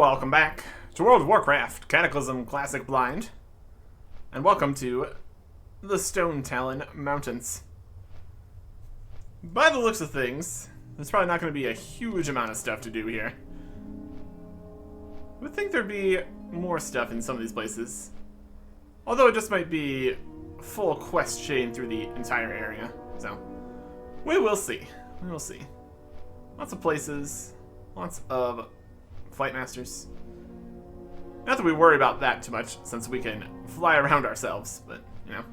welcome back to World of Warcraft, Cataclysm Classic Blind, and welcome to the Stonetalon Mountains. By the looks of things, there's probably not going to be a huge amount of stuff to do here. I would think there'd be more stuff in some of these places, although it just might be a full quest chain through the entire area, so we will see. We will see. Lots of places, lots of flight masters. Not that we worry about that too much, since we can fly around ourselves, but, you know.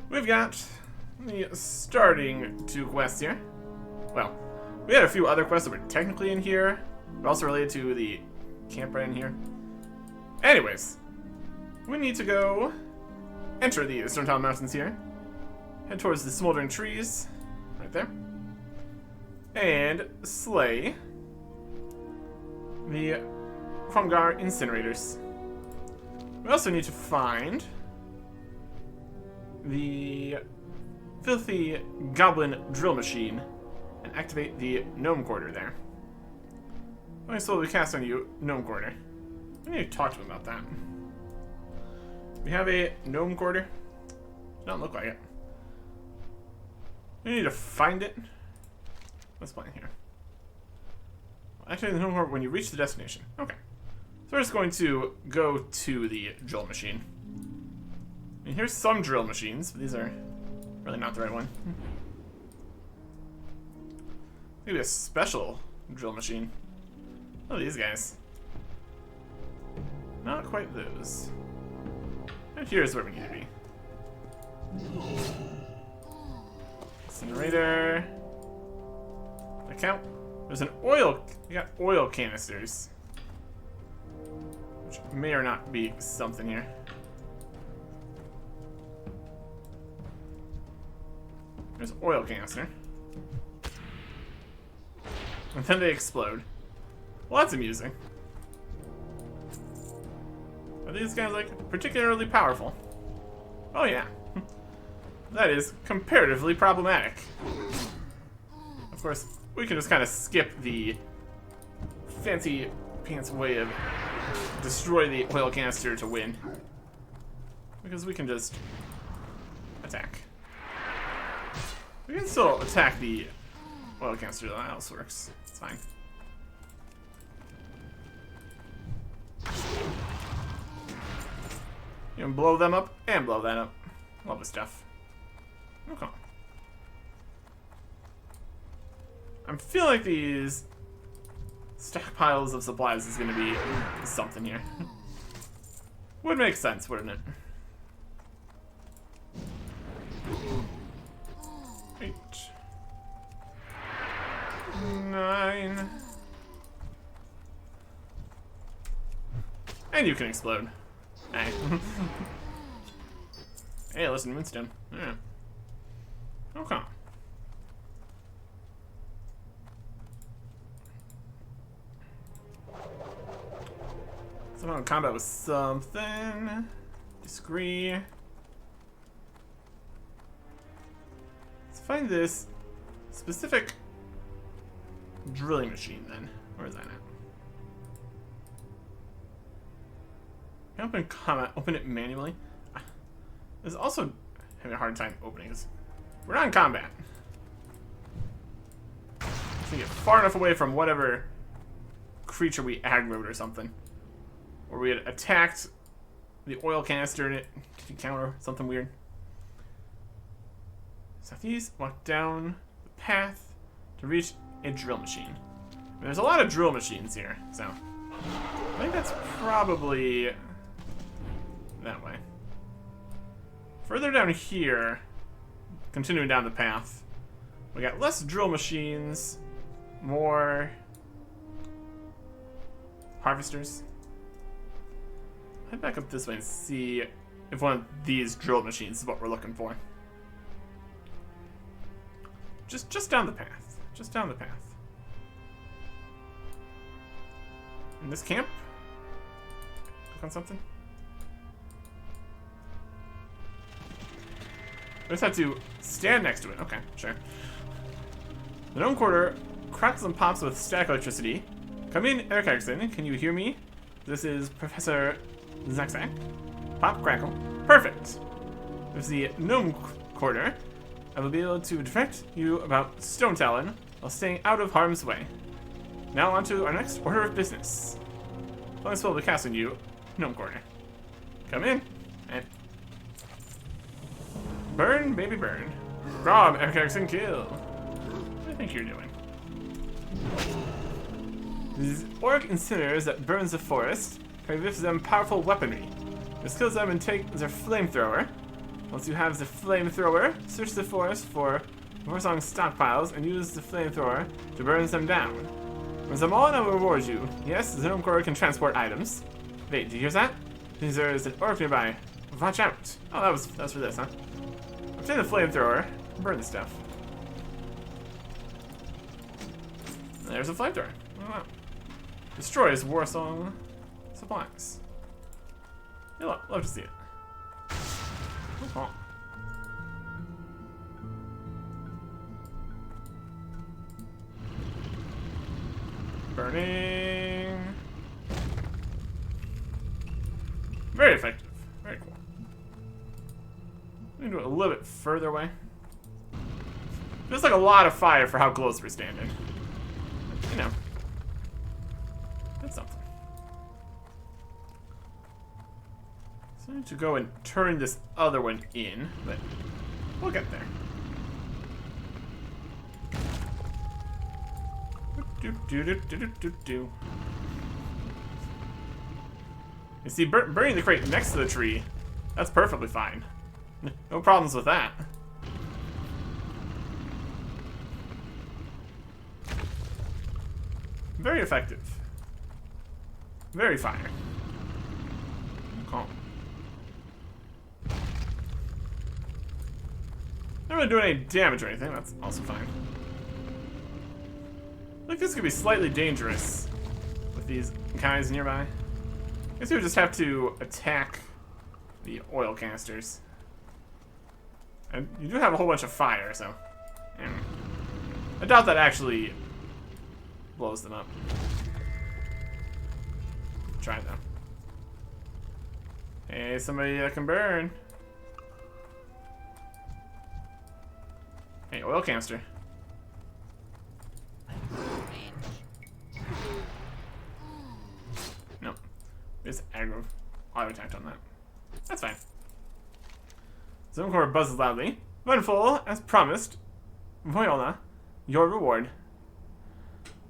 We've got the starting 2 quests here. Well, we had a few other quests that were technically in here, but also related to the camp right in here. Anyways, we need to go enter the Stonetalon Mountains here, head towards the smoldering trees, right there, and slay the Kromgar incinerators. We also need to find the filthy goblin drill machine and activate the gnome quarter there. Let me slowly cast on you, gnome quarter. I need to talk to him about that. We have a gnome quarter. Doesn't look like it. We need to find it. What's playing here? Activate the gnome quarter when you reach the destination. Okay. So we're just going to go to the drill machine. And here's some drill machines, but these are really not the right one. Maybe a special drill machine. Oh, these guys. Not quite those. And here's where we need to be. Incinerator. Account. There's an oil. We got oil canisters, which may or not be something here. There's oil canister. And then they explode. Well, that's amusing. Are these guys, like, particularly powerful? Oh, yeah. That is comparatively problematic. Of course, we can just kind of skip the fancy pants way of destroy the oil canister to win. Because we can just attack. We can still attack the oil canister, that else works. It's fine. You can blow them up and blow that up. Lovely stuff. Okay. I'm feeling like these stockpiles of supplies is going to be something here. Would make sense, wouldn't it? 8, 9, and you can explode. Hey, hey, listen, Moonstone. Yeah. Okay. Somehow in combat with something. Disagree. Let's find this specific drilling machine then. Where is that at? Can I open combat? Open it manually? There's also having a hard time opening this. We're not in combat. So get far enough away from whatever creature we aggroed or something. Or we had attacked the oil canister and it did counter something weird. Southeast, walk down the path to reach a drill machine. There's a lot of drill machines here, so I think that's probably that way. Further down here, continuing down the path, we got less drill machines, more harvesters. Head back up this way and see if one of these drill machines is what we're looking for. Just down the path. Just down the path. In this camp? Click on something? I just have to stand next to it. Okay, sure. The gnome quarter crackles and pops with static electricity. Come in, Eric Erickson. Can you hear me? This is Professor Zaxak. Pop, crackle. Perfect. There's the gnome quarter. I will be able to direct you about Stonetalon while staying out of harm's way. Now on to our next order of business. Long spell to cast on you, gnome quarter. Come in. And burn, baby, burn. Rob, Eric Erickson, kill. What do you think you're doing? These orc incinerators that burns the forest gives them powerful weaponry. This kills them and take their flamethrower. Once you have the flamethrower, search the forest for Warsong stockpiles and use the flamethrower to burn them down. Burn them all and I will reward you. Yes, the gnome quarter can transport items. Wait, do you hear that? There's an orc nearby. Watch out. Oh, that was for this, huh? Obtain the flamethrower. Burn the stuff. There's a flamethrower. Oh, wow. Destroys Warsong supplies. You'll love to see it. Oh. Burning. Very effective. Very cool. We can do it a little bit further away. Feels like a lot of fire for how close we're standing. You know. That's something. So I need to go and turn this other one in, but we'll get there. You see, burning the crate next to the tree, that's perfectly fine. No problems with that. Very effective. Very fire. Calm. Not really doing any damage or anything, that's also fine. I think this could be slightly dangerous with these guys nearby. I guess we would just have to attack the oil canisters. And you do have a whole bunch of fire, so... I doubt that actually blows them up. Try it though. Hey, somebody that can burn. Hey, oil canister. Nope. Just aggro auto attacked on that. That's fine. Zone core buzzes loudly. Wonderful, as promised. Voyola, your reward.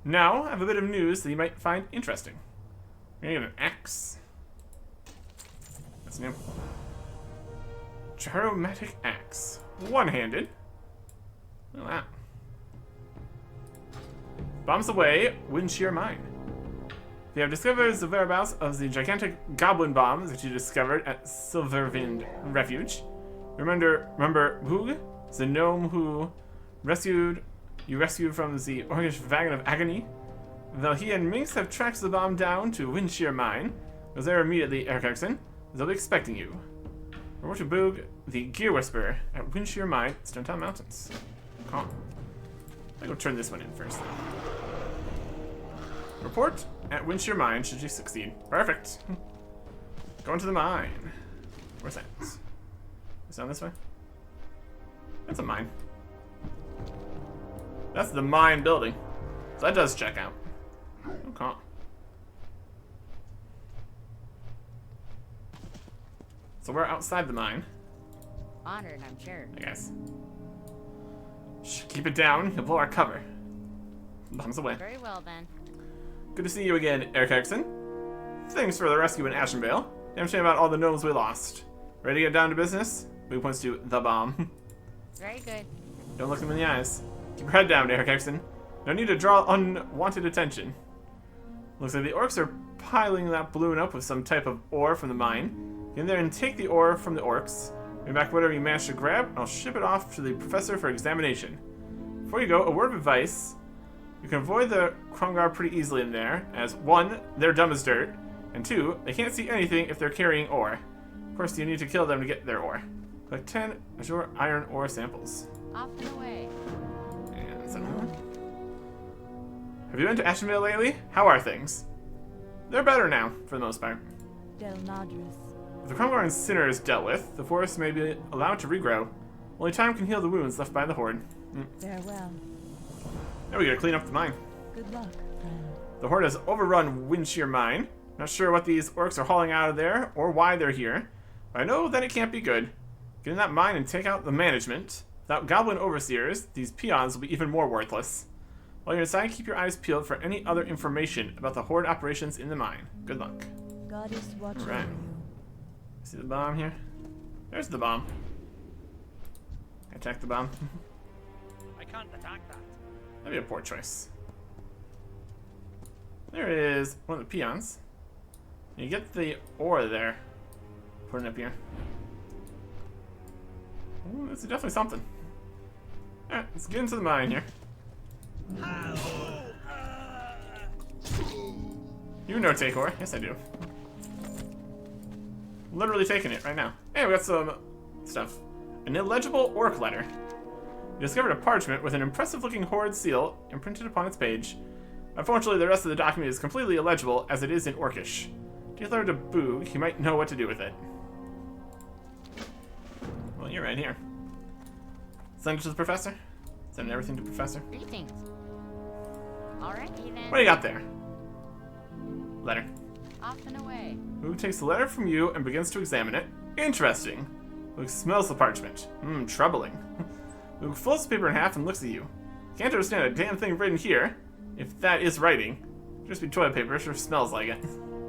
Now, I have a bit of news that you might find interesting. We're gonna get an axe. That's new. Charomatic axe. One-handed. Look at that. Bombs away, Windshear Mine. You have discovered the whereabouts of the gigantic goblin bombs that you discovered at Silverwind Refuge. Remember Boog, the gnome who you rescued from the Orcish Wagon of Agony? Well, he and Minx have tracked the bomb down to Windshear Mine. Go there immediately, Eric Erickson. They'll be expecting you. Report to Boog, the Gear Whisperer, at Windshear Mine, Stonetalon Mountains. Calm. I'll go turn this one in first. Report at Windshear Mine should you succeed. Perfect. Going to the mine. Where's that? Is down this way? That's a mine. That's the mine building. So that does check out. Okay. So we're outside the mine. Honored, I'm sure. I guess. Shh, keep it down. You'll blow our cover. Bombs away. Very well then. Good to see you again, Eric Erickson. Thanks for the rescue in Ashenvale. Damn shame about all the gnomes we lost. Ready to get down to business? We points to the bomb. Very good. Don't look them in the eyes. Keep your head down, Eric Erickson. No need to draw unwanted attention. Looks like the orcs are piling that balloon up with some type of ore from the mine. Get in there and take the ore from the orcs. Bring back whatever you manage to grab, and I'll ship it off to the professor for examination. Before you go, a word of advice. You can avoid the Krongar pretty easily in there, as 1, they're dumb as dirt, and 2, they can't see anything if they're carrying ore. Of course, you need to kill them to get their ore. Collect 10 azure iron ore samples. Off and away. And so, Have you been to Ashtonville lately? How are things? They're better now, for the most part. Del Madras. If the Kromgar sinner is dealt with, the forest may be allowed to regrow. Only time can heal the wounds left by the Horde. Farewell. Now we gotta clean up the mine. Good luck, friend. The Horde has overrun Windshear Mine. Not sure what these orcs are hauling out of there, or why they're here. But I know that it can't be good. Get in that mine and take out the management. Without goblin overseers, these peons will be even more worthless. While you're inside, keep your eyes peeled for any other information about the Horde operations in the mine. Good luck. God is watching Alright. over you. See the bomb here? There's the bomb. Attack the bomb. I can't attack that. That'd be a poor choice. There is one of the peons. You get the ore there. Put it up here. Ooh, this is definitely something. Alright, let's get into the mine here. You know Takor. Yes, I do. Literally taking it right now. Hey, we got some stuff. An illegible orc letter. You discovered a parchment with an impressive-looking Horde seal imprinted upon its page. Unfortunately, the rest of the document is completely illegible, as it is in Orcish. Take the letter to Boog. He might know what to do with it. Well, you're right here. Send it to the professor. Send everything to professor. Greetings. Alrighty then. What do you got there? Letter. Off and away. Boog takes the letter from you and begins to examine it. Interesting. Boog smells the parchment. Troubling. Boog folds the paper in half and looks at you. Can't understand a damn thing written here. If that is writing. Just be toilet paper, sure smells like it.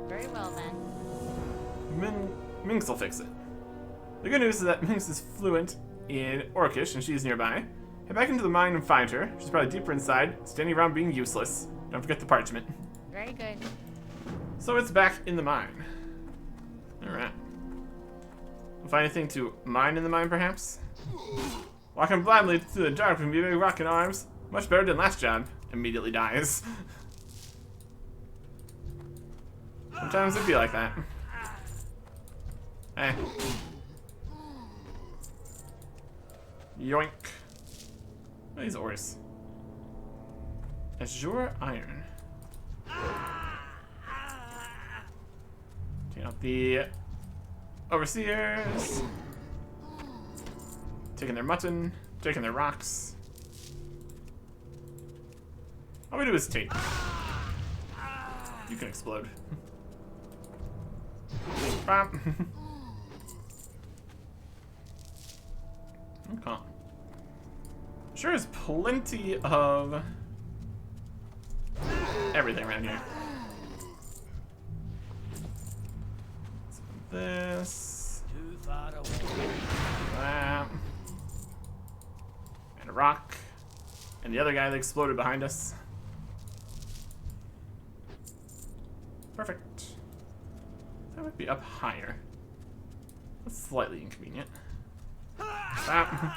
Very well then. Minx will fix it. The good news is that Minx is fluent in Orcish and she's nearby. Head back into the mine and find her. She's probably deeper inside, standing around being useless. Don't forget the parchment. Very good. So it's back in the mine. Alright. We'll find anything to mine in the mine, perhaps? Walking blindly through the dark with a big rock in arms. Much better than last job. Immediately dies. Sometimes it'd be like that. Hey. Yoink. What are these ores? Azure iron. Taking out the overseers. Taking their mutton. Taking their rocks. All we do is take. You can explode. Bam. Okay. Sure is plenty of everything around here. Some of this. Too far away. That. And a rock. And the other guy that exploded behind us. Perfect. That would be up higher. That's slightly inconvenient. Bam.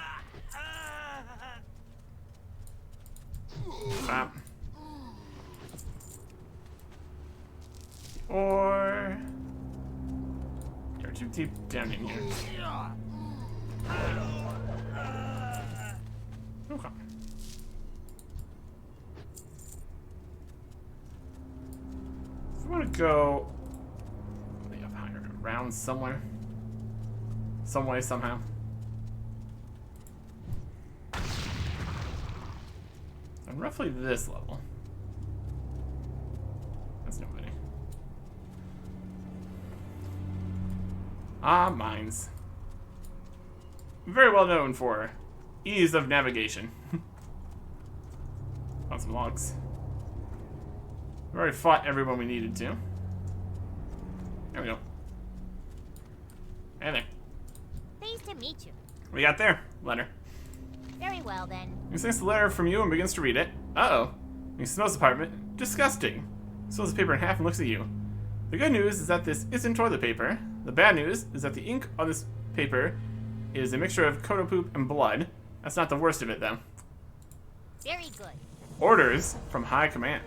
Bam. Or you're too deep down in here. Okay. So we want to go up higher, around somewhere, some way, somehow. And roughly this level. That's nobody. Ah, mines. Very well known for ease of navigation. Found some logs. We already fought everyone we needed to. There we go. Hey there. Pleased to meet you. What do you got there? Letter. Very well then. He takes the letter from you and begins to read it. Uh-oh. He smells the parchment. Disgusting. He swallows the paper in half and looks at you. The good news is that this isn't toilet paper. The bad news is that the ink on this paper is a mixture of kodo poop and blood. That's not the worst of it, though. Very good. Orders from High Command.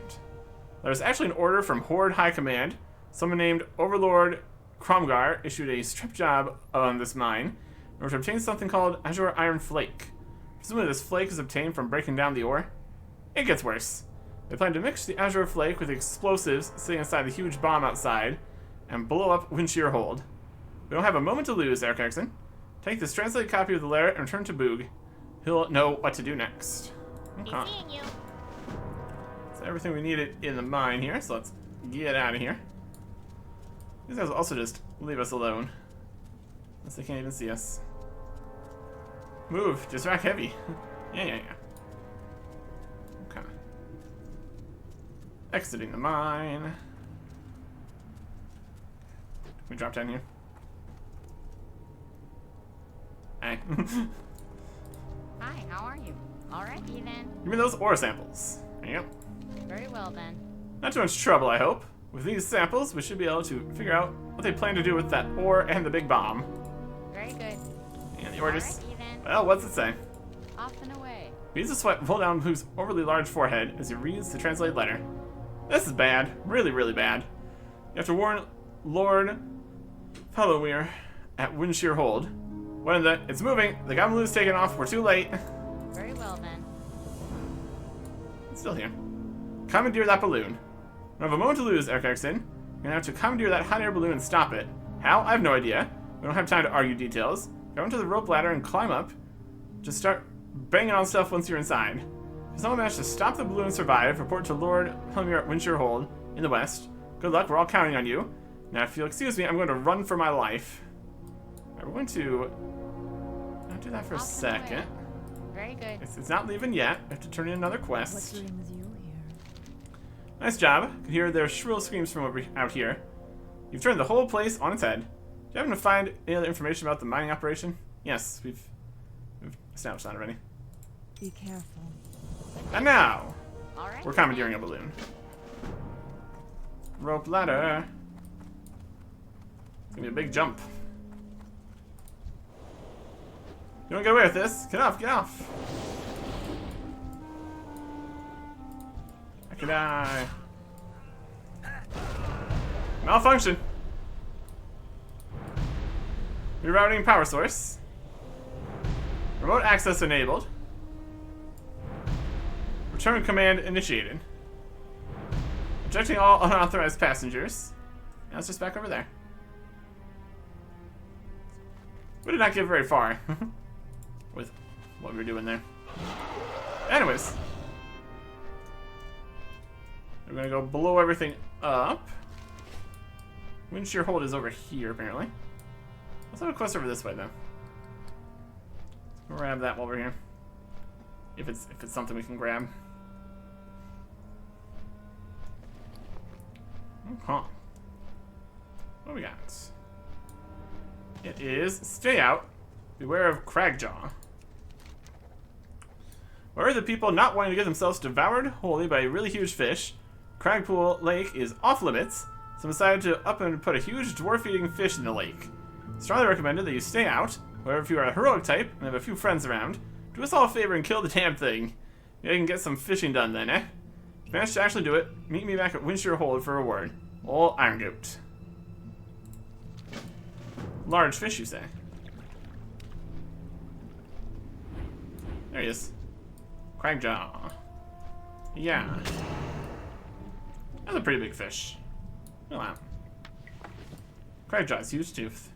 There's actually an order from Horde High Command. Someone named Overlord Kromgar issued a strip job on this mine in order to obtain something called Azure Iron Flake. Presumably this flake is obtained from breaking down the ore. It gets worse. They plan to mix the azure flake with the explosives sitting inside the huge bomb outside and blow up Windshear Hold. We don't have a moment to lose, Eric Erickson. Take this translated copy of the letter and return to Boog. He'll know what to do next. Be Okay. seeing you. That's everything we needed in the mine here, so let's get out of here. These guys will also just leave us alone. Unless they can't even see us. Move, just rack heavy. Yeah. Okay. Exiting the mine. We drop down here. Hey. Hi, how are you? Alrighty then. Give me those ore samples. There you go. Very well then. Not too much trouble, I hope. With these samples, we should be able to figure out what they plan to do with that ore and the big bomb. Very good. And the orders. Alrighty then. Well, what's it say? Off and away. He needs to sweat roll down Blue's overly large forehead as he reads the translated letter. This is bad. Really, really bad. You have to warn Lord Fallowmere at Windshear Hold. What in the? It's moving. The Goblin taken off. We're too late. Very well then. It's still here. Commandeer that balloon. We don't have a moment to lose, Eric Erickson. You're gonna have to commandeer that hot air balloon and stop it. How? I have no idea. We don't have time to argue details. Go into the rope ladder and climb up. Just start banging on stuff once you're inside. If someone managed to stop the balloon and survive, report to Lord Helmir at Windshear Hold in the west. Good luck, we're all counting on you. Now, if you'll excuse me, I'm going to run for my life. Alright, we're going to... I'll do that for a Off and away. second. Very good. It's not leaving yet. I have to turn in another What quest. brings you here? Nice job. Could hear their shrill screams from out here. You've turned the whole place on its head. Do you happen to find any other information about the mining operation? Yes, we've established that already. Be careful. And now, Alright. we're commandeering a balloon. Rope ladder. It's gonna be a big jump. You don't get away with this. Get off, get off. I could die. Malfunction. Rerouting power source. Remote access enabled. Return command initiated. Ejecting all unauthorized passengers. Now it's just back over there. We did not get very far with what we were doing there. Anyways. We're gonna go blow everything up. Windshear Hold is over here, apparently. Let's have a quest over this way, though. Let's grab that while we're here. If it's something we can grab. Huh. What do we got? It is stay out. Beware of Cragjaw. Where are the people not wanting to get themselves devoured wholly by a really huge fish? Cragpool Lake is off limits, so decided to up and put a huge dwarf-eating fish in the lake. Strongly recommended that you stay out. However, if you are a heroic type and have a few friends around, do us all a favor and kill the damn thing. Maybe I can get some fishing done then, eh? If you manage to actually do it, meet me back at Windshear Hold for a reward. Ol' Iron Goat. Large fish, you say? There he is. Cragjaw. Yeah. That's a pretty big fish. Look at that. Cragjaw's huge tooth.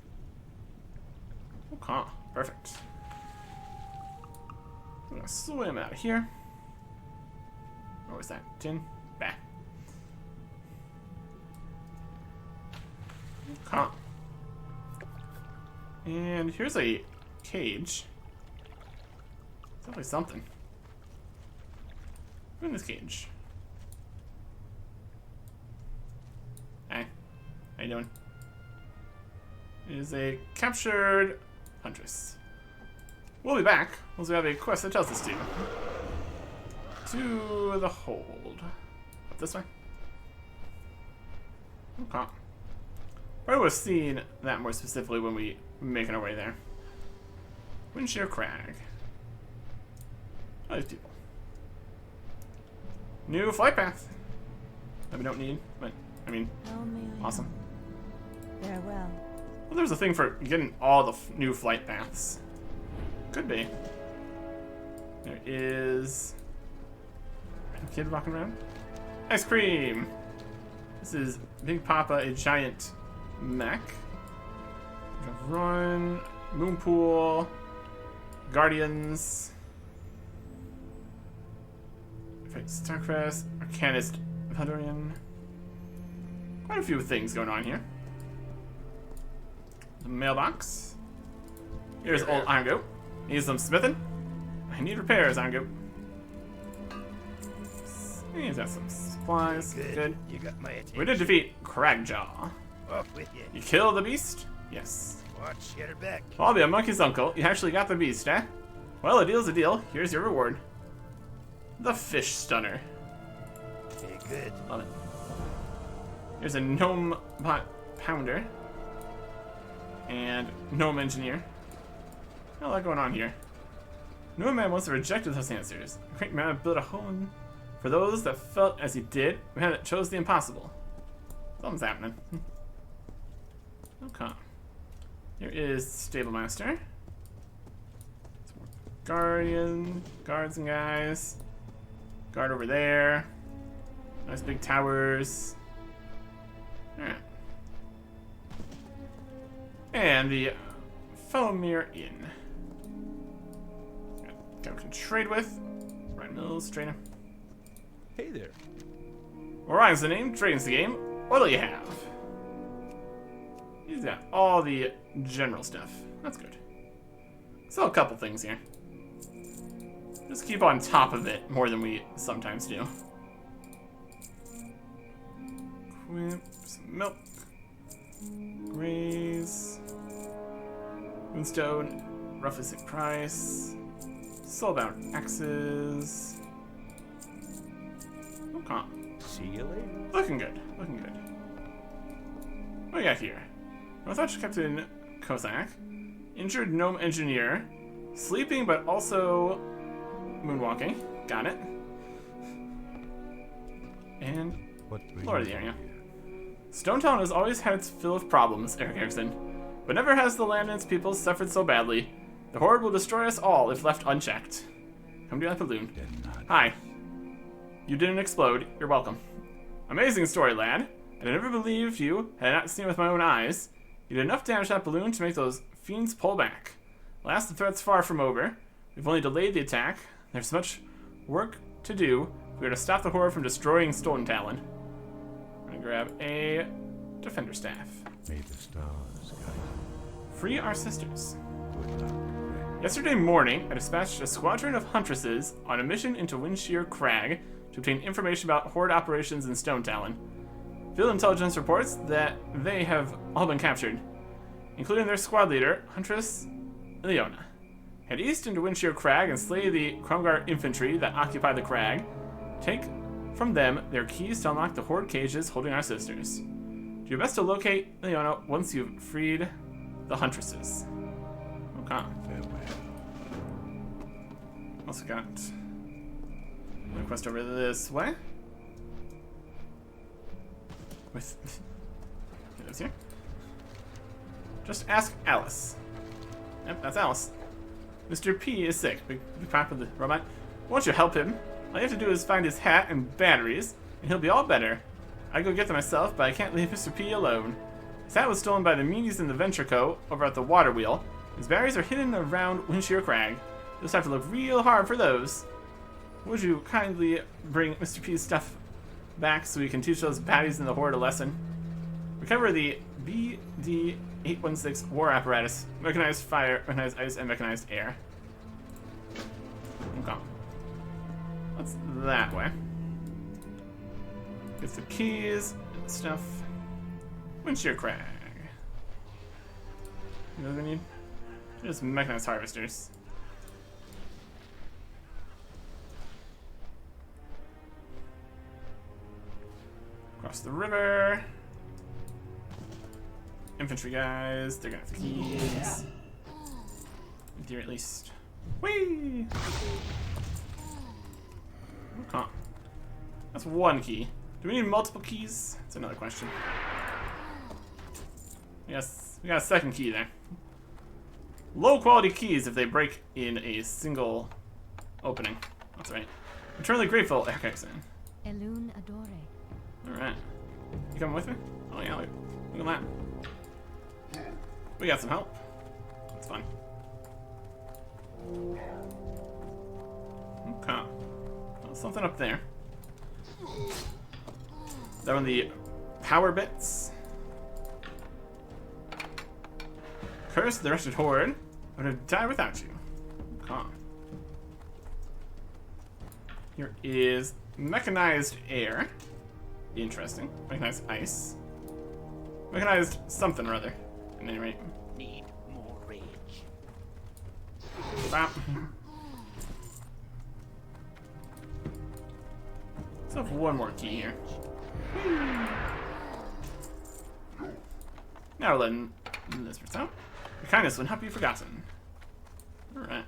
Okay, perfect. I'm gonna swim out of here. What was that? Tin? Bah. Okay. And here's a cage. It's definitely something. Who's in this cage? Hey. How you doing? It is a captured huntress. We'll be back once we have a quest that tells us to. To the hold. Up this way? Okay. Probably would have seen that more specifically when we making our way there. Windshear Crag. Oh, these people. New flight path. That we don't need, but I mean, Only I awesome. am. Farewell. Well, there's a thing for getting all the new flight paths. Could be. There is a kid walking around. Ice cream! This is Big Papa, a giant mech. Run, Moonpool, Guardians. Starcrest, Arcanist, Valorian. Quite a few things going on here. The mailbox. Here's old Iron Goat. Need some smithing? I need repairs, Iron Goat. He's got some supplies. Good. You got my attention. We did defeat Cragjaw. Off with you. You killed the beast? Yes. Watch, get her back. Well, I'll be a monkey's uncle. You actually got the beast, eh? Well, a deal's a deal. Here's your reward. The fish stunner. Very good. Love it. Here's a gnome bot pounder. And gnome engineer. Got a lot going on here. Gnome man wants to reject those answers. A great man built a home for those that felt as he did, a man that chose the impossible. Something's happening. Okay. Here is Stable Master. Some more guards and guys. Guard over there. Nice big towers. Alright. And the Felomir Inn. Guy we can trade with. Ryan Mills, trainer. Hey there. Orion's the name, trading's the game. What'll you have? He's got all the general stuff. That's good. Sell a couple things here. Just keep on top of it more than we sometimes do. Equip some milk. Graze. Moonstone. Roughly sick price. Soulbound axes. Okay. See you later. Looking good. Looking good. What do we got here? Northwatch Captain Kozak. Injured gnome engineer. Sleeping but also moonwalking. Got it. And Lord of the area. Stonetalon has always had its fill of problems, Eric Erickson. But never has the land and its people suffered so badly. The Horde will destroy us all if left unchecked. Come to that balloon. Hi. You didn't explode. You're welcome. Amazing story, lad. I'd never believed you had I not seen it with my own eyes. You did enough damage to that balloon to make those fiends pull back. Alas, the threat's far from over. We've only delayed the attack. There's much work to do. We're to stop the Horde from destroying Stonetalon. I'm gonna grab a defender staff. May the stars guide you. Free our sisters. Good luck. Yesterday morning, I dispatched a squadron of huntresses on a mission into Windshear Crag to obtain information about Horde operations in Stonetalon. Field intelligence reports that they have all been captured, including their squad leader, Huntress Leona. Head east into Windshear Crag and slay the Kromgar infantry that occupy the crag. Take from them their keys to unlock the Horde cages holding our sisters. Do your best to locate Leona once you've freed the huntresses. Okay. Farewell. Also got a quest over this way. With those here. Just ask Alice. Yep, that's Alice. Mr. P is sick. Big part of the robot. Won't you help him? All you have to do is find his hat and batteries, and he'll be all better. I'd go get them myself, but I can't leave Mr. P alone. His hat was stolen by the meanies in the Venture Co. over at the Water Wheel. His batteries are hidden around Windshear Crag. You'll just have to look real hard for those. Would you kindly bring Mr. P's stuff back so we can teach those baddies in the Horde a lesson? Recover the BD-816 war apparatus. Mechanized fire, mechanized ice, and mechanized air. Okay. What's that way? Get the keys, stuff. Windshear Crag. You know what I need? Just mechanized harvesters. Across the river. Infantry guys, they're gonna have keys. In theory, at least. Whee! Okay. That's one key. Do we need multiple keys? That's another question. Yes, we got a second key there. Low quality keys if they break in a single opening. That's right. Eternally grateful, Erickson. Elune Adore. Alright. You coming with me? Oh yeah, look at that. We got some help. That's fun. Okay. Well, something up there. That one of the power bits. Curse the wretched horde. I would have died without you. Okay. Here is mechanized air. Interesting. Mechanized ice. Mechanized something or other. At any rate. Need more rage. Bam. Let's have one more key here. Now we're letting this person out. Your kindness will not be forgotten. Alright.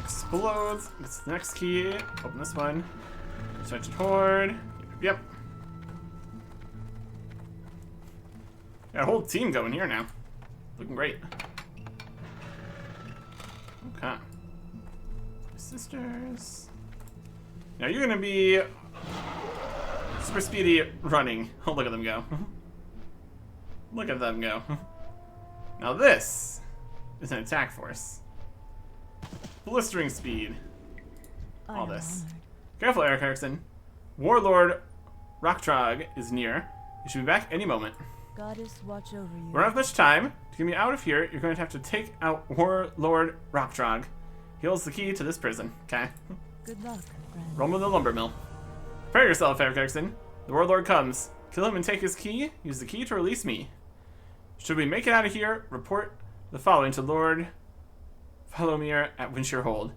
Explodes. It's the next key. Open this one. Search and horde. Yep. Got a whole team going here now. Looking great. Okay. Sisters. Now you're gonna be super speedy running. Oh, look at them go. Look at them go. Now this is an attack force. Blistering speed. I All am this. honored. Careful, Eric Erickson. Warlord Rocktrog is near. You should be back any moment. Goddess, watch over you. We don't have much time. To get me out of here, you're going to have to take out Warlord Rocktrog. He holds the key to this prison, okay? Good luck, friend. Roll with the lumber mill. Prepare yourself, Eric Erickson. The Warlord comes. Kill him and take his key. Use the key to release me. Should we make it out of here, report the following to Lord Falomir at Windshear Hold.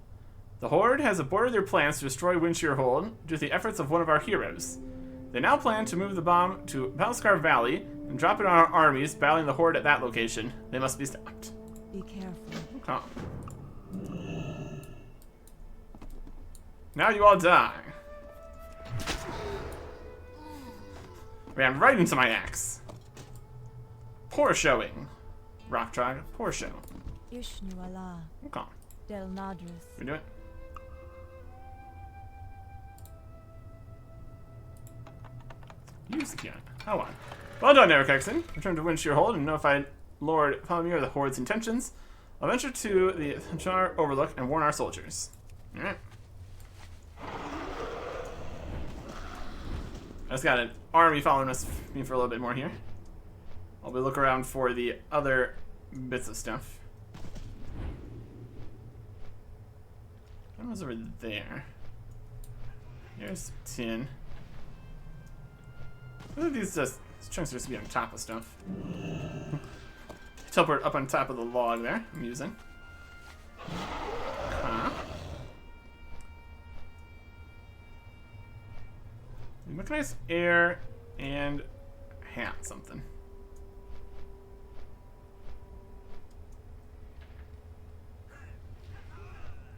The Horde has aborted their plans to destroy Windshear Hold due to the efforts of one of our heroes. They now plan to move the bomb to Valskar Valley and drop it on our armies battling the Horde at that location. They must be stopped. Be careful. Okay. Now you all die. Ran right into my axe. Poor showing. Rocktrog, poor show. Ishnu Allah. Okay. Del Nadris. We do it. Use the key. How on. Well done, Eric Erickson. Return to Windshear Hold and notify Lord Palomir of the Horde's intentions. I'll venture to the Thachar Overlook and warn our soldiers. Alright. I just got an army following me for a little bit more here. I'll be looking around for the other bits of stuff. What was over there? Here's tin. I think these chunks are just to be on top of stuff. Teleport up on top of the log there. I'm using. Mechanized air and hat something.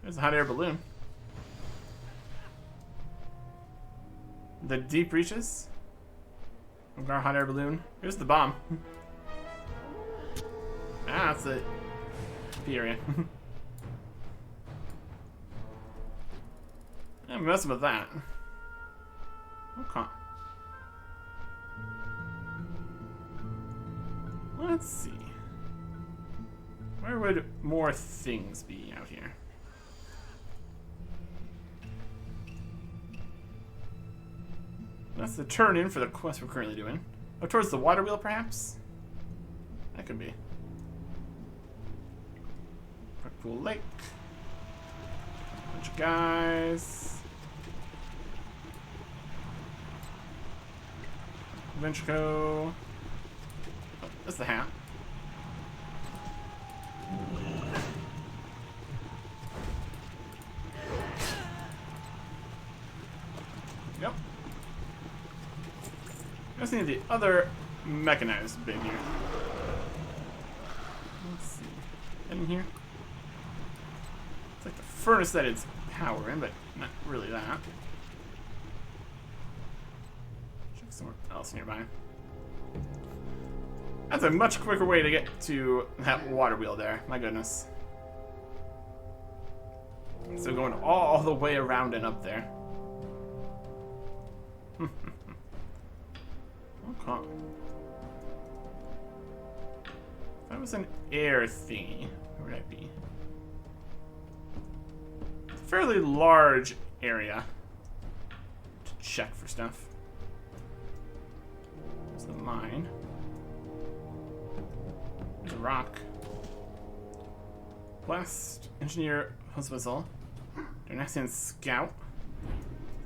There's a hot air balloon. The deep reaches. Our hot air balloon. Here's the bomb. Ah, that's the P area. I'm messing with that. Okay. Let's see. Where would more things be out here? That's the turn in for the quest we're currently doing. Up towards the water wheel, perhaps? That could be. Pool Lake. Bunch of guys. Venture. Oh, that's the hat. Yep. I just need the other mechanized bit here. Let's see. In here. It's like the furnace that it's powering, but not really that. Check somewhere else nearby. That's a much quicker way to get to that water wheel there. My goodness. So going all the way around and up there. Okay. If that was an air thingy, where would I be? It's a fairly large area to check for stuff. There's the mine. There's a rock. Blast, engineer, hose whistle. Darnassian scout.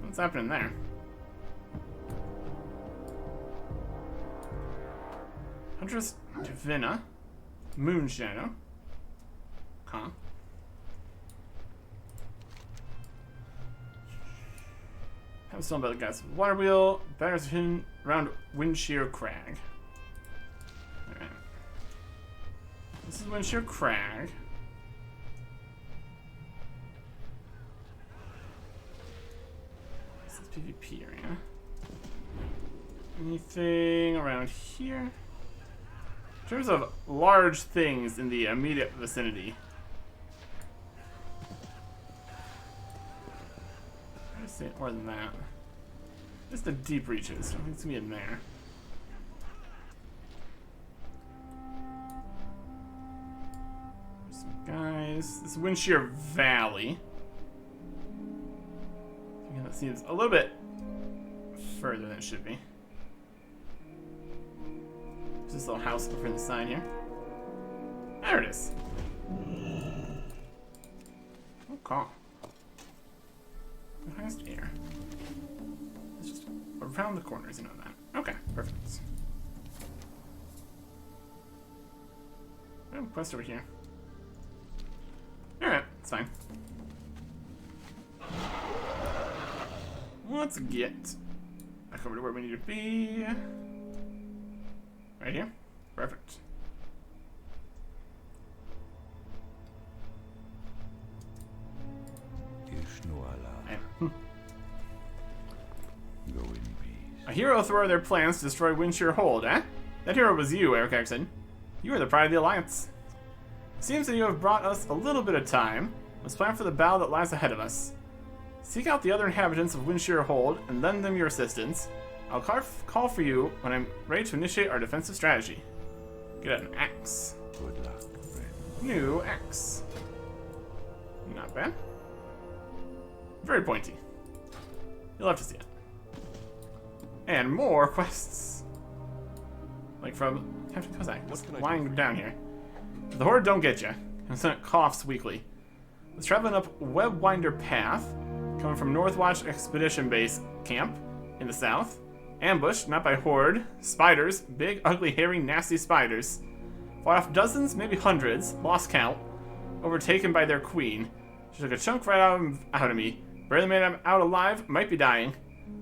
What's happening there? Huntress Divina. Moon Shadow. Huh. Have a stone about the guys. Water wheel. Batters hidden around Windshear Crag. Alright. This is Windshear Crag. This is PvP area. Anything around here? In terms of large things in the immediate vicinity. I just say more than that. Just the deep reaches. I don't think it's gonna be in there. There's some guys. This is Windshear Valley. Again, that seems a little bit further than it should be. This little house over in the side here. There it is. Okay. The highest air. It's just around the corners, you know that. Okay, perfect. I have a quest over here. Alright, it's fine. Let's get back over to where we need to be. Right here? Perfect. Go in peace. A hero thwarted their plans to destroy Windshear Hold, eh? That hero was you, Eric Erickson. You are the pride of the Alliance. Seems that you have brought us a little bit of time. Let's plan for the battle that lies ahead of us. Seek out the other inhabitants of Windshear Hold and lend them your assistance. I'll call for you when I'm ready to initiate our defensive strategy. Get an axe. Good luck, friend. New axe. Not bad. Very pointy. You'll have to see it. And more quests. Like from Captain Kozak, just lying down here. If the Horde don't get you, and Senate coughs weakly. Let's traveling up Webwinder Path, coming from Northwatch Expedition Base Camp in the south. Ambushed, not by Horde. Spiders. Big, ugly, hairy, nasty spiders. Fought off dozens, maybe hundreds. Lost count. Overtaken by their queen. She took a chunk right out of me. Barely made him out alive. Might be dying.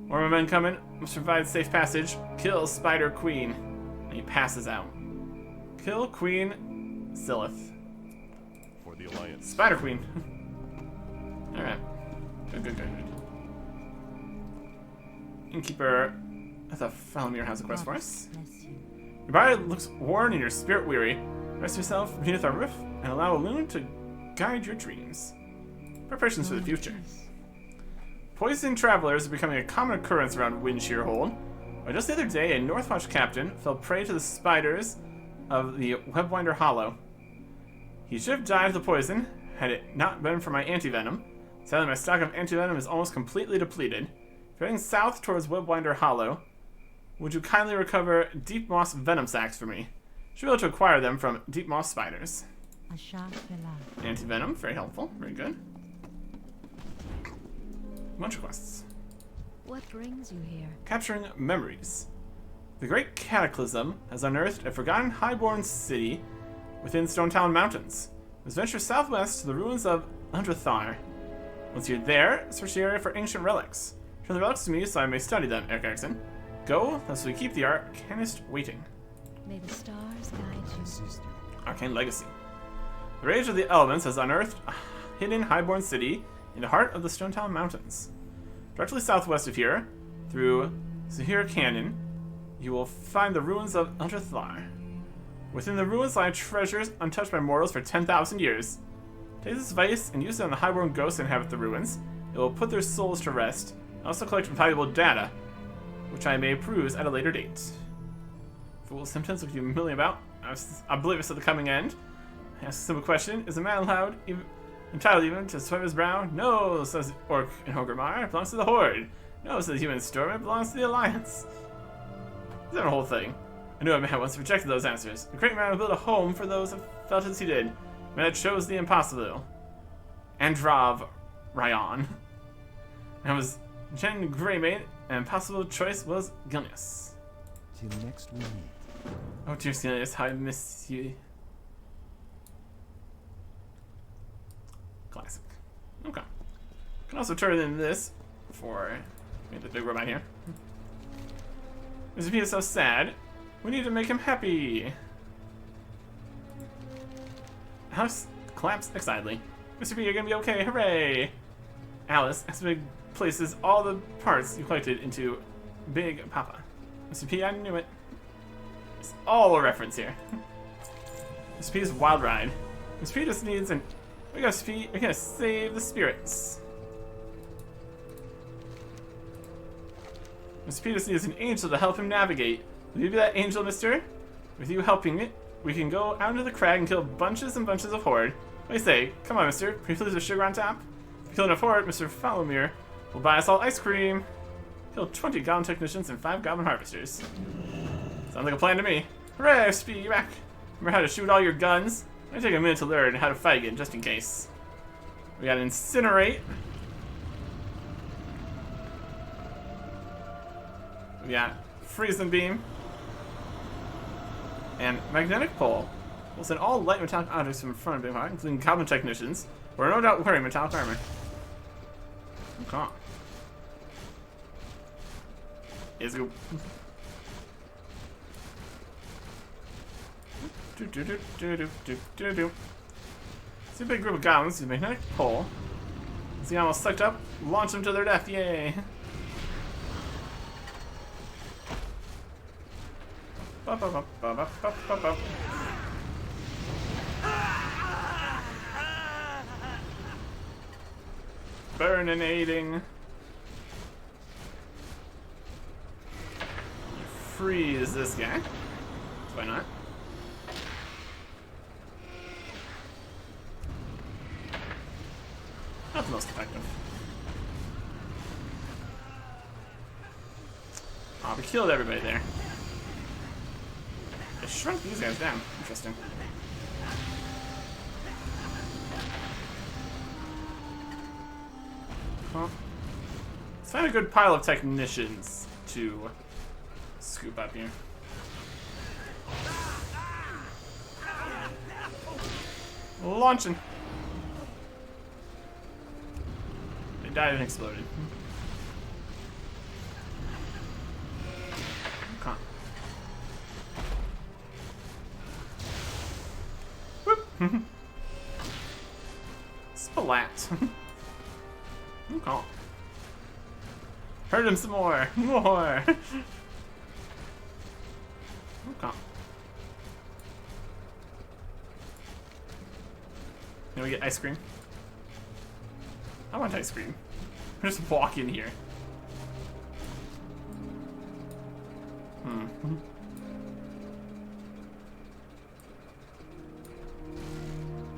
More of my men coming. Must provide safe passage. Kill Spider Queen. And he passes out. Kill Queen Silith. For the Alliance. Spider Queen. Alright. Good. Innkeeper. I thought Falamir has a quest for us. Bless you. Your body looks worn and your spirit weary. Rest yourself beneath our roof and allow a loon to guide your dreams. Preparations for the future. Poisoned travelers are becoming a common occurrence around Windshear Hold. But just the other day, a Northwatch captain fell prey to the spiders of the Webwinder Hollow. He should have died of the poison had it not been for my anti-venom. Sadly, my stock of anti-venom is almost completely depleted. If you're heading south towards Webwinder Hollow, would you kindly recover deep moss venom sacs for me? Should be able to acquire them from deep moss spiders. Anti-venom, very helpful, very good. Bunch of quests. What brings you here? Capturing memories. The Great Cataclysm has unearthed a forgotten highborn city within Stonetalon Mountains. Let's venture southwest to the ruins of Undrathar. Once you're there, search the area for ancient relics. Show the relics to me so I may study them, Eric Erickson. Go, thus we keep the Arcanist waiting. May the stars guide you. Arcane Legacy. The Rage of the Elements has unearthed a hidden highborn city in the heart of the Stonetalon Mountains. Directly southwest of here, through Zahir Canyon, you will find the ruins of Undrathar. Within the ruins lie treasures untouched by mortals for 10,000 years. Take this device and use it on the highborn ghosts that inhabit the ruins. It will put their souls to rest. I also collect valuable data, which I may peruse at a later date. Fool symptoms look humiliating about. I'm oblivious of the coming end. I ask a simple question. Is a man allowed, entitled even, to swipe his brow? No, says the orc in Hogramar. It belongs to the Horde. No, says the human storm. It belongs to the Alliance. Is that a whole thing? I knew a man once rejected those answers. The great man would build a home for those who felt as he did. A man that chose the impossible. Androv Ryan. And was Jen Greymane, and impossible choice was Gunnius. Till next we meet. Oh dear Gunnius, how I miss you. Classic. Okay. Can also turn in this for the big robot here. Mr. P is so sad. We need to make him happy. Alice claps excitedly. Mr. P, you're gonna be okay, hooray! Alice places all the parts you collected into Big Papa. Mr. P, I knew it. It's all a reference here. Mr. P's wild ride. Mr. P just needs an... We gotta save the spirits. Mr. P just needs an angel to help him navigate. Will you be that angel, mister? With you helping it, we can go out into the crag and kill bunches and bunches of Horde. What do you say? Come on, mister. Can you please with sugar on top? If you kill enough Horde, Mr. Fallowmere will buy us all ice cream. Kill 20 Goblin Technicians and 5 Goblin Harvesters. Sounds like a plan to me. Hooray, Mr. P, you're back. Remember how to shoot all your guns? It might take a minute to learn how to fight again, just in case. We got Incinerate. We got Freezing Beam. And Magnetic Pole. We'll send all light metallic objects from in front of Big Hawk, including Goblin Technicians, who are no doubt wearing metallic armor. Okay. Let's go. See a big group of goblins use a magnetic pole. See almost sucked up, launch them to their death, yay! Burninating. Freeze this guy. Why not? Not the most effective. Oh, we killed everybody there. They shrunk these guys down. Interesting. Huh. Let's find a good pile of technicians to scoop up here. Launching. They died and exploded. Okay. Whoop. Splat. Okay. Hurt him some more. More. Okay. Can we get ice cream? I want ice cream. Just walk in here.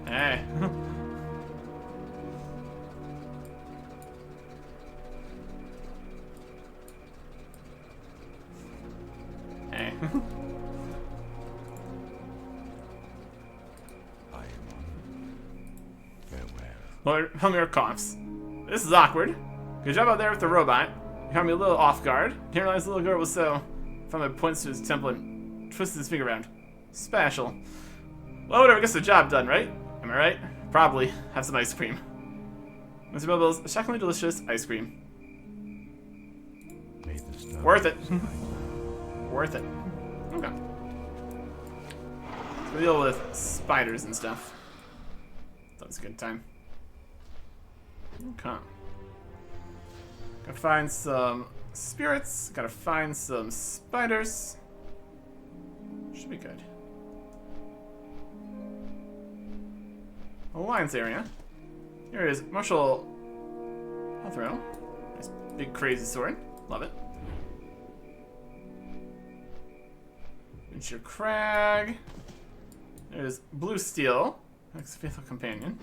Hey. Hey. Lord Helmir coughs. This is awkward. Good job out there with the robot. You caught me a little off guard. Didn't realize the little girl was so... From the points to his temple and twisted his finger around. Special. Well, whatever gets the job done, right? Am I right? Probably. Have some ice cream. Mr. Bilbo's shockingly delicious ice cream. Worth it. Worth it. Okay. So we deal with spiders and stuff. That was a good time. Okay. Gotta find some spirits. Gotta find some spiders. Should be good. Alliance area. Here is Marshal Hethro. Nice big crazy sword. Love it. Venture Crag. There's Blue Steel. Next faithful companion.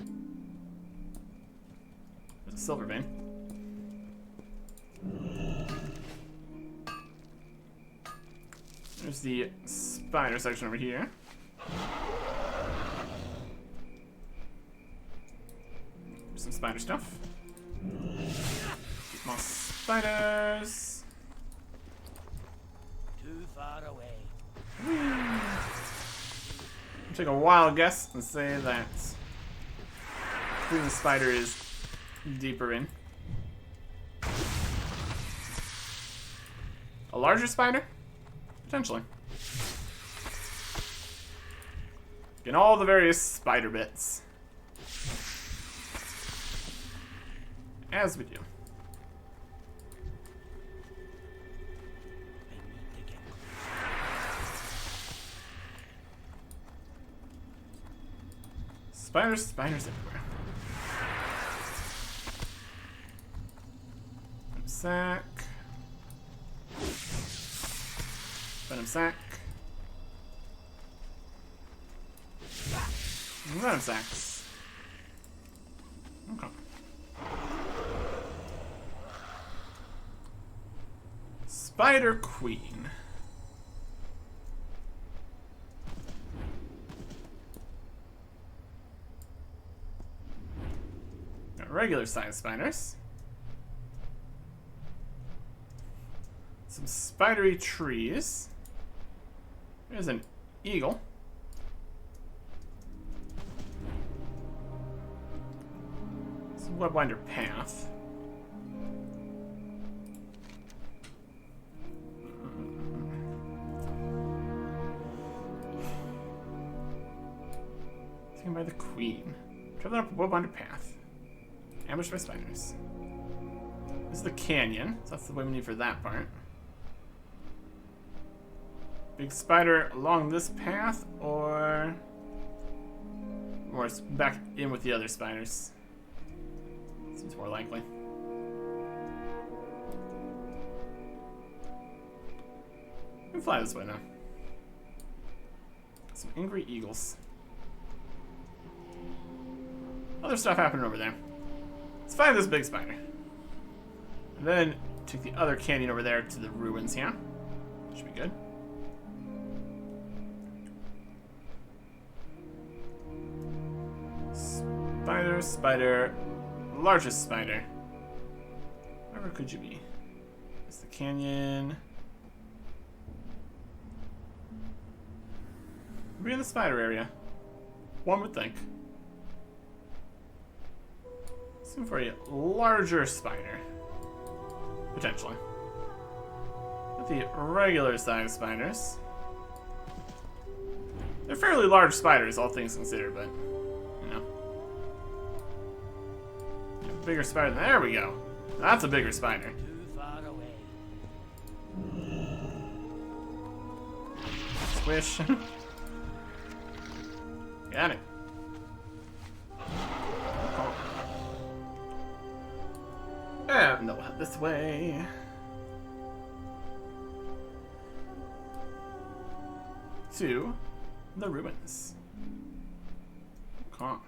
There's a Silver Vein. There's the spider section over here. There's some spider stuff. More spiders. Too far away. I'll take a wild guess and say that the spider is deeper in. A larger spider? Potentially. Getting all the various spider bits. As we do. Spiders, spiders everywhere. Venom sack. Venom sack. Venom sacks. Okay. Spider Queen. Got regular sized spiders. Some spidery trees. There's an eagle. Some webwinder path. Taken by the queen. Traveling up a webwinder path. Ambushed by spiders. This is the canyon, so that's the way we need for that part. Big spider along this path, or it's back in with the other spiders. Seems more likely. We can fly this way now. Some angry eagles. Other stuff happening over there. Let's find this big spider. And then take the other canyon over there to the ruins here. Should be good. Spider, spider, largest spider. Wherever could you be? It's the canyon. We're in the spider area. One would think. Looking for a larger spider. Potentially. With the regular sized spiders. They're fairly large spiders, all things considered, but you know. A bigger spider. There we go. That's a bigger spider. Too far away. Squish. Got it. No, this way. To the ruins. Calm.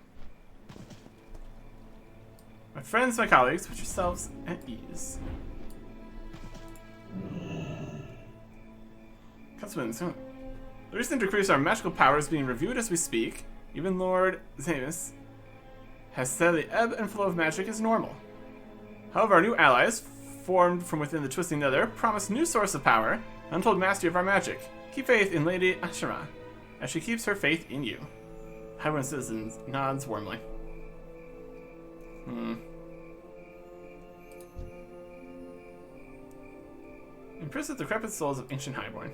My friends, my colleagues, put yourselves at ease. Cutsmans, huh? The recent decrease in our magical powers being reviewed as we speak. Even Lord Zamus has said the ebb and flow of magic is normal. However, our new allies, formed from within the Twisting Nether, promise new source of power, untold mastery of our magic. Keep faith in Lady Ashera, as she keeps her faith in you. Highborn Citizens nods warmly. Imprison the decrepit souls of ancient Highborn.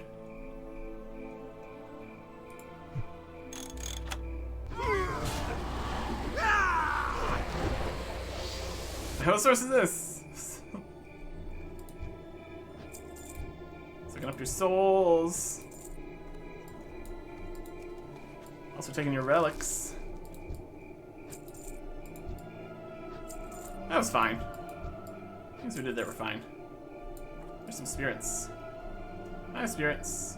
What source is this? Sucking up your souls. Also taking your relics. That was fine. Things we did there were fine. There's some spirits. Hi, spirits.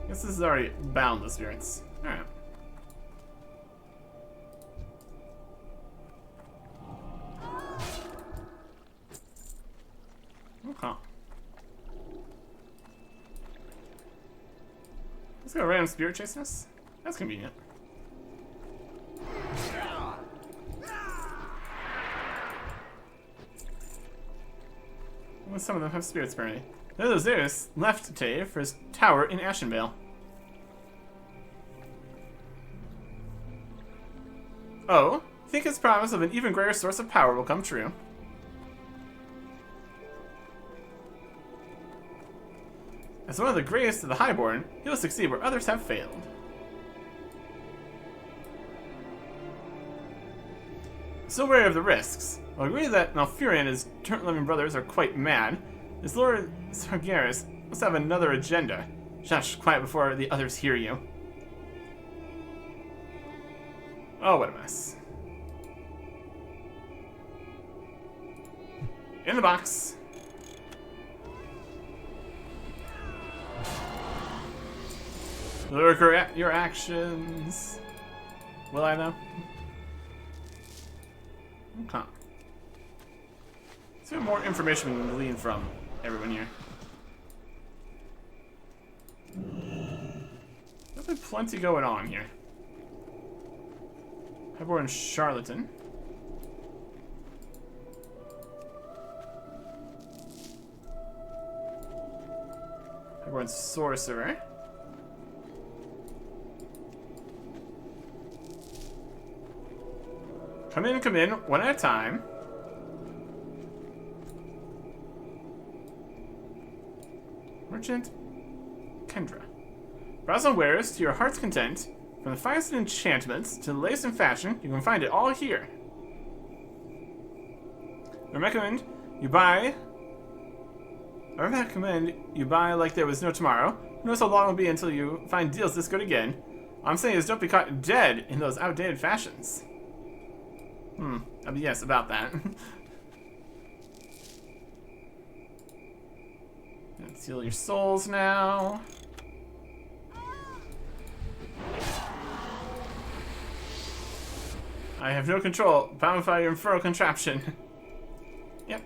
Guess this is already bound the spirits. Alright. Okay. Let's go random spirit chasing us. That's convenient. Well, some of them have spirits apparently. Zeus left Tave for his tower in Ashenvale. Oh, think his promise of an even greater source of power will come true. As one of the greatest of the Highborn, he will succeed where others have failed. Still wary of the risks. While I agree that Malfurion and his turn-loving brothers are quite mad, his Lord Sargeras must have another agenda. Shush, quiet before the others hear you. Oh, what a mess. In the box. Look at your actions. Will I though? Okay. So more information we can glean from everyone here. Definitely plenty going on here. Highborn Charlatan. Highborn Sorcerer. Come in, one at a time. Merchant Kendra. Browse on wares to your heart's content. From the finest enchantments to the latest in fashion, you can find it all here. I recommend you buy like there was no tomorrow. Who knows how long it'll be until you find deals this good again. All I'm saying is don't be caught dead in those outdated fashions. I mean, yes, about that. Seal your souls now. I have no control. Boundify your infernal contraption. Yep.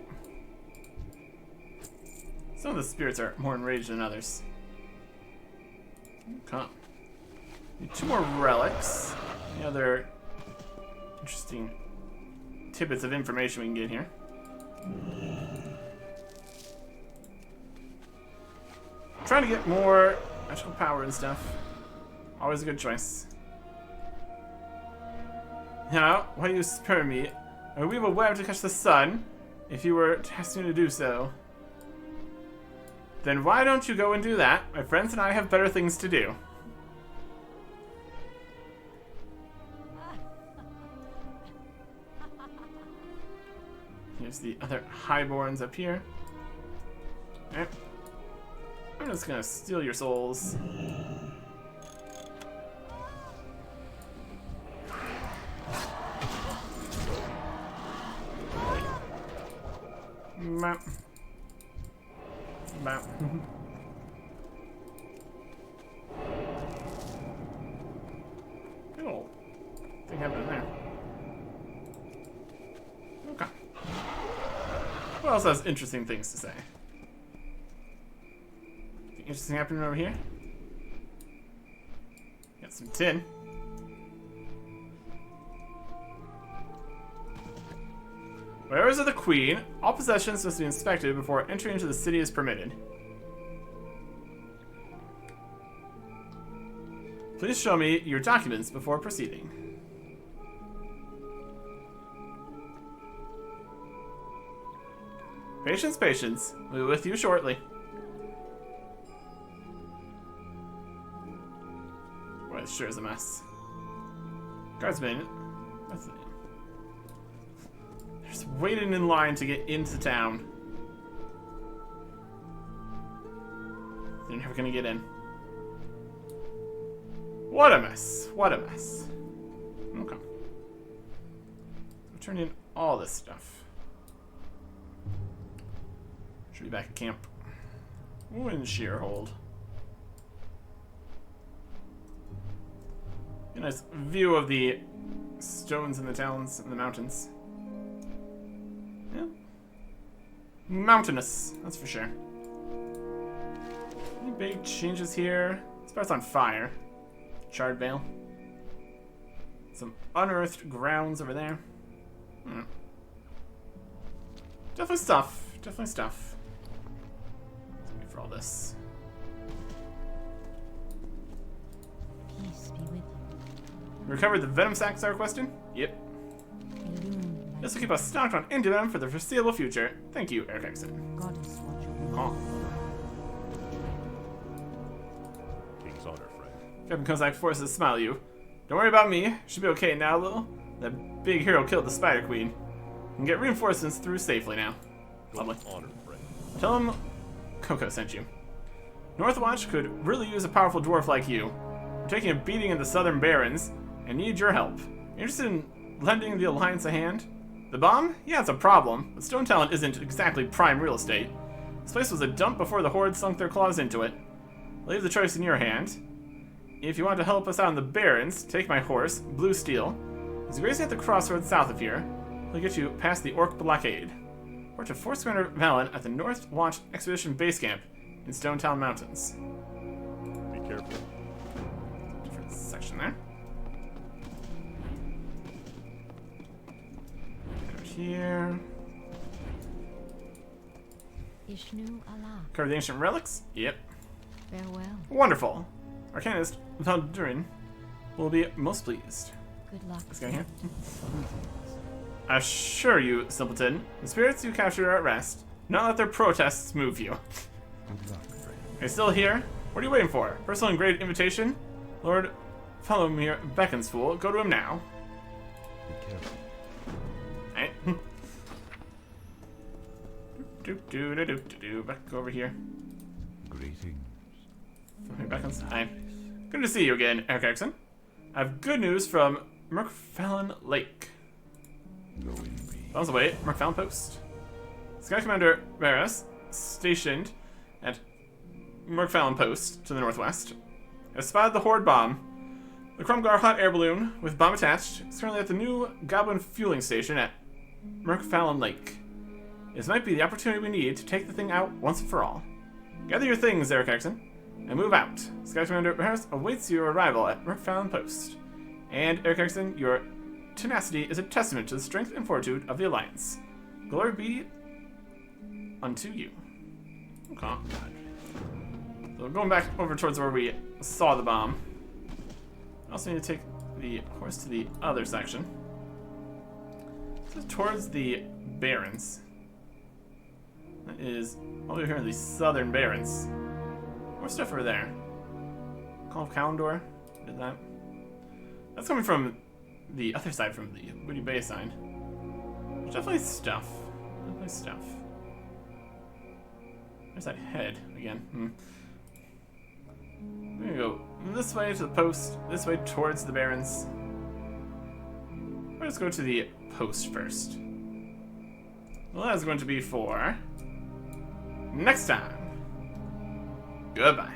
Some of the spirits are more enraged than others. Okay. Need 2 more relics. Any other interesting tidbits of information we can get here? Trying to get more magical power and stuff. Always a good choice. Now, why do you spare me? I will weave a web to catch the sun, if you were tasking me to do so. Then why don't you go and do that? My friends and I have better things to do. Here's the other highborns up here. Okay. I'm just gonna steal your souls. Map. Map. Cool. Thing happened there. Okay. Who else has interesting things to say? Interesting happening over here. Got some tin. Wares of the Queen. All possessions must be inspected before entry into the city is permitted. Please show me your documents before proceeding. Patience, patience. We'll be with you shortly. Boy, this sure is a mess. Guardsmen. What's the name? They're just waiting in line to get into town. They're never gonna get in. What a mess. What a mess. Okay. Turn in all this stuff. Should be back at camp. Ooh, in Shearhold. A nice view of the stones in the towns and the mountains. Yeah. Mountainous, that's for sure. Any big changes here? This part's on fire. Charred Vale. Some unearthed grounds over there. Definitely stuff. Definitely stuff. Let's wait for all this. Peace be with you. Recovered the venom sacs I requested? Yep. Illumined my This will keep us stocked on antivenom for the foreseeable future. Thank you, Eric Exon. goddess watch over Oh. King's honor, friend. Captain Kozak forces to smile at you. Don't worry about me. Should be okay now, little. That big hero killed the Spider Queen. We can get reinforcements through safely now. Lovely. King's honor, friend. Tell him Coco sent you. Northwatch could really use a powerful dwarf like you. We're taking a beating in the Southern Barrens and need your help. Interested in lending the Alliance a hand? The bomb? Yeah, it's a problem, but Stonetalon isn't exactly prime real estate. This place was a dump before the Horde sunk their claws into it. I'll leave the choice in your hand. If you want to help us out in the Barrens, take my horse, Blue Steel. He's grazing at the crossroads south of here. He'll get you past the Orc blockade. Or to Force Commander Valen at the North Watch Expedition Base Camp in Stonetalon Mountains. Be careful. Different section there. Get out here. Ishnu Allah. Cover the ancient relics? Yep. Farewell. Wonderful. Arcanist Valdurin will be most pleased. Good luck. This guy here. I assure you, simpleton, the spirits you captured are at rest. Not let their protests move you. Good luck, friend. Are you still here? What are you waiting for? Personal engraved invitation? Lord Felomir beckons, fool. Go to him now. Be careful. Alright. Back over here. Greetings. Felomir beckons. Hi. Good to see you again, Eric Erickson. I have good news from Merkfallen Lake. Go in peace. Bombs away, Merkfallen Post. Sky Commander Varus, stationed at Merkfallen Post to the northwest, has spotted the Horde bomb. The Krumgar hot air balloon with bomb attached is currently at the new Goblin fueling station at Merkfallen Lake. This might be the opportunity we need to take the thing out once and for all. Gather your things, Eric Erickson, and move out. Sky Commander Varus awaits your arrival at Merkfallen Post. And Eric Erickson, your tenacity is a testament to the strength and fortitude of the Alliance. Glory be unto you. Okay. So going back over towards where we saw the bomb. I also need to take the horse to the other section. This is towards the Barrens. That is all the way here in the Southern Barrens. More stuff over there. Call of Kalendor. Did that. That's coming from the other side, from the Woody Bay side. Definitely stuff. Definitely stuff. There's that head again. We're gonna go this way to the post, this way towards the Barrens. Let's go to the post first. Well, that's going to be for next time. Goodbye.